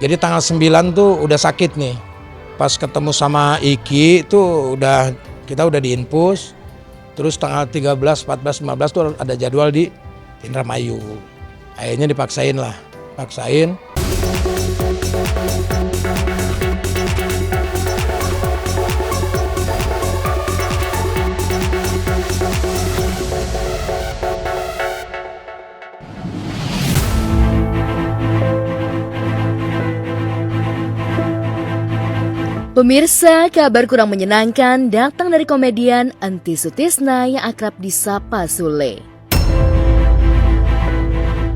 Jadi tanggal 9 tuh udah sakit nih. Pas ketemu sama Iki tuh kita udah diinfus. Terus tanggal 13, 14, 15 tuh ada jadwal di Indramayu. Akhirnya dipaksain. Pemirsa, kabar kurang menyenangkan datang dari komedian Enty Sutisna yang akrab disapa Sule.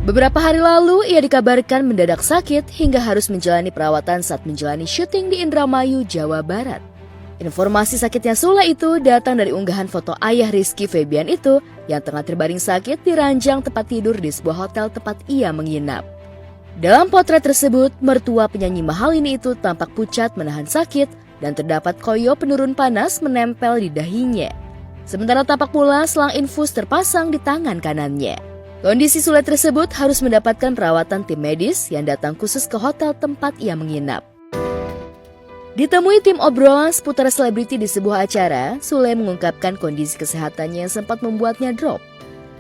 Beberapa hari lalu, ia dikabarkan mendadak sakit hingga harus menjalani perawatan saat menjalani syuting di Indramayu, Jawa Barat. Informasi sakitnya Sule itu datang dari unggahan foto ayah Rizky Febian itu yang tengah terbaring sakit di ranjang tempat tidur di sebuah hotel tempat ia menginap. Dalam potret tersebut, mertua penyanyi mahal ini itu tampak pucat menahan sakit dan terdapat koyo penurun panas menempel di dahinya. Sementara tampak pula selang infus terpasang di tangan kanannya. Kondisi Sule tersebut harus mendapatkan perawatan tim medis yang datang khusus ke hotel tempat ia menginap. Ditemui tim obrolan seputar selebriti di sebuah acara, Sule mengungkapkan kondisi kesehatannya yang sempat membuatnya drop.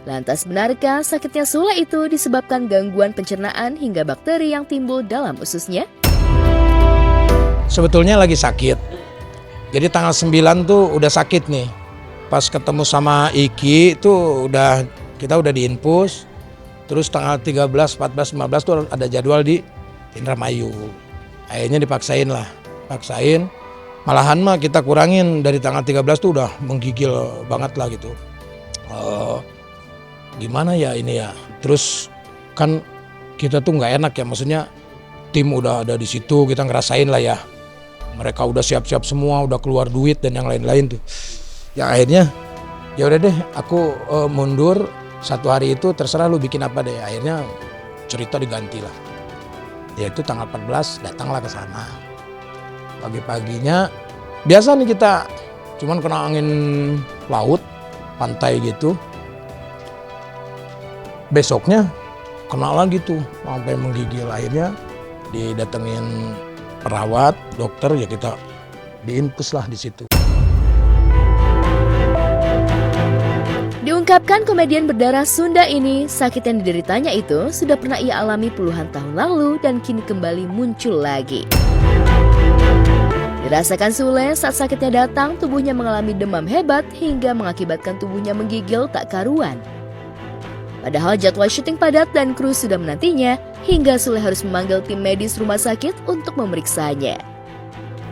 Lantas benarkah sakitnya Sule itu disebabkan gangguan pencernaan hingga bakteri yang timbul dalam ususnya? Sebetulnya lagi sakit. Jadi tanggal 9 tuh udah sakit nih. Pas ketemu sama Iki tuh kita udah diinfus. Terus tanggal 13, 14, 15 tuh ada jadwal di Indramayu. Akhirnya dipaksain. Malahan mah kita kurangin dari tanggal 13 tuh udah menggigil banget lah gitu. Gimana ya ini ya, terus kan kita tuh nggak enak ya, maksudnya tim udah ada di situ, kita ngerasain lah ya, mereka udah siap-siap semua, udah keluar duit dan yang lain-lain tuh. Ya akhirnya ya udah deh, aku mundur 1 hari itu, terserah lu bikin apa deh. Akhirnya cerita diganti lah, yaitu tanggal 14 datanglah ke sana. Pagi-paginya biasa nih kita, cuman kena angin laut, pantai gitu. Besoknya kena lagi tuh sampai menggigil. Akhirnya didatengin perawat, dokter, ya kita diinfus lah di situ. Diungkapkan komedian berdarah Sunda ini, sakit yang dideritanya itu sudah pernah ia alami puluhan tahun lalu dan kini kembali muncul lagi. Dirasakan Sule saat sakitnya datang, tubuhnya mengalami demam hebat hingga mengakibatkan tubuhnya menggigil tak karuan. Padahal jadwal syuting padat dan kru sudah menantinya, hingga Sule harus memanggil tim medis rumah sakit untuk memeriksanya.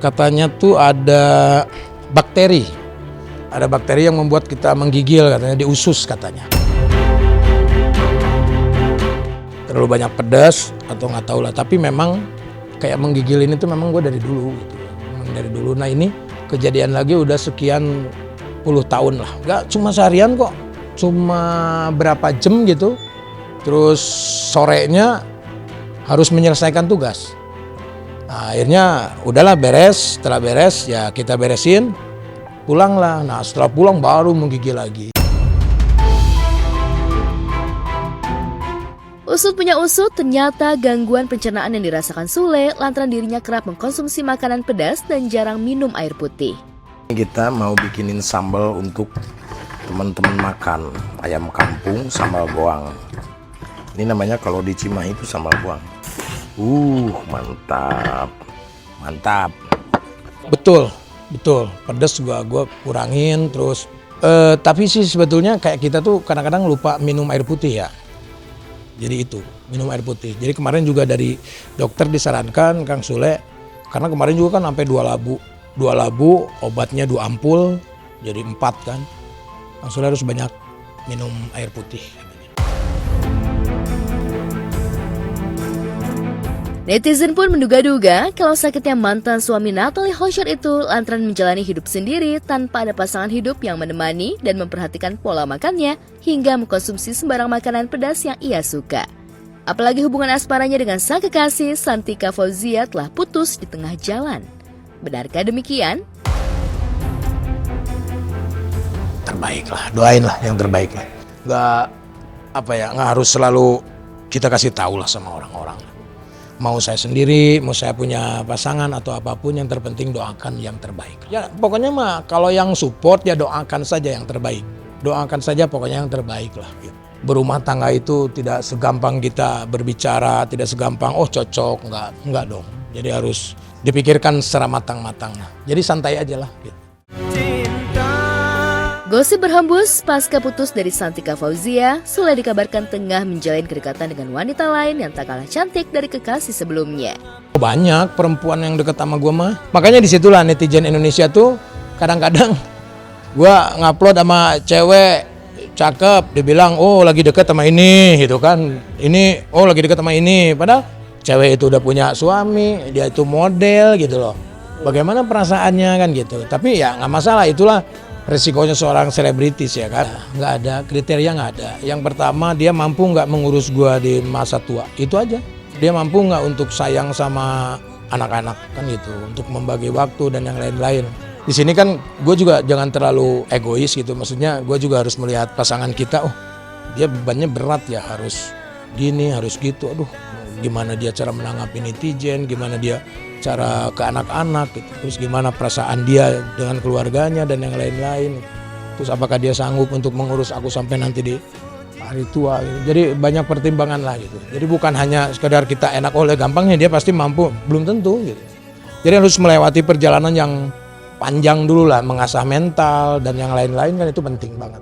Katanya tuh ada bakteri yang membuat kita menggigil, katanya di usus katanya. Terlalu banyak pedas atau nggak tahu lah, tapi memang kayak menggigil ini tuh memang gue dari dulu gitu. Nah ini kejadian lagi udah sekian puluh tahun lah, nggak cuma seharian kok. Cuma berapa jam gitu, terus sorenya harus menyelesaikan tugas. Nah, akhirnya udahlah beres, setelah beres ya kita beresin, pulanglah. Nah setelah pulang baru menggigil lagi. Usut punya usut, ternyata gangguan pencernaan yang dirasakan Sule lantaran dirinya kerap mengkonsumsi makanan pedas dan jarang minum air putih. Kita mau bikinin sambal untuk teman-teman makan, ayam kampung sambal goang. Ini namanya kalau di Cimahi itu sambal goang. Mantap. Betul. Pedas juga gue kurangin terus. Tapi sih sebetulnya kayak kita tuh kadang-kadang lupa minum air putih ya. Jadi itu, minum air putih. Jadi kemarin juga dari dokter disarankan Kang Sule, karena kemarin juga kan sampai 2 labu, obatnya 2 ampul, jadi 4 kan. Kang Sule harus banyak minum air putih. Netizen pun menduga-duga kalau sakitnya mantan suami Natalie Hoshor itu lantaran menjalani hidup sendiri tanpa ada pasangan hidup yang menemani dan memperhatikan pola makannya hingga mengkonsumsi sembarang makanan pedas yang ia suka. Apalagi hubungan asmaranya dengan sang kekasih Santika Fauzia telah putus di tengah jalan. Benarkah demikian? Terbaik lah, doain lah yang terbaik lah. Nggak harus selalu kita kasih tahu lah sama orang-orang. Mau saya sendiri, mau saya punya pasangan atau apapun, yang terpenting doakan yang terbaik. Ya pokoknya mah kalau yang support ya doakan saja yang terbaik. Doakan saja pokoknya yang terbaik lah. Berumah tangga itu tidak segampang kita berbicara, tidak segampang oh cocok, enggak dong. Jadi harus dipikirkan secara matang-matang. Jadi santai aja lah. Gosip berhembus pasca putus dari Santika Fauzia, Sule dikabarkan tengah menjalin kedekatan dengan wanita lain yang tak kalah cantik dari kekasih sebelumnya. Banyak perempuan yang deket sama gue mah. Makanya disitulah netizen Indonesia tuh kadang-kadang gue ngupload sama cewek cakep, dia bilang oh lagi deket sama ini gitu kan. Ini oh lagi deket sama ini. Padahal cewek itu udah punya suami, dia itu model gitu loh. Bagaimana perasaannya kan gitu. Tapi ya nggak masalah, itulah resikonya seorang selebritis ya kan. Nggak ada, kriteria nggak ada. Yang pertama dia mampu nggak mengurus gua di masa tua, itu aja. Dia mampu nggak untuk sayang sama anak-anak kan gitu, untuk membagi waktu dan yang lain-lain. Di sini kan gue juga jangan terlalu egois gitu, maksudnya gue juga harus melihat pasangan kita, oh dia bebannya berat ya, harus gini, harus gitu. Aduh, gimana dia cara menanggapi netizen, gimana dia cara ke anak-anak gitu. Terus gimana perasaan dia dengan keluarganya dan yang lain-lain. Terus apakah dia sanggup untuk mengurus aku sampai nanti di hari tua gitu. Jadi banyak pertimbangan lah gitu. Jadi bukan hanya sekedar kita enak oleh gampangnya, dia pasti mampu, belum tentu gitu. Jadi harus melewati perjalanan yang panjang dulu lah, mengasah mental dan yang lain-lain kan itu penting banget.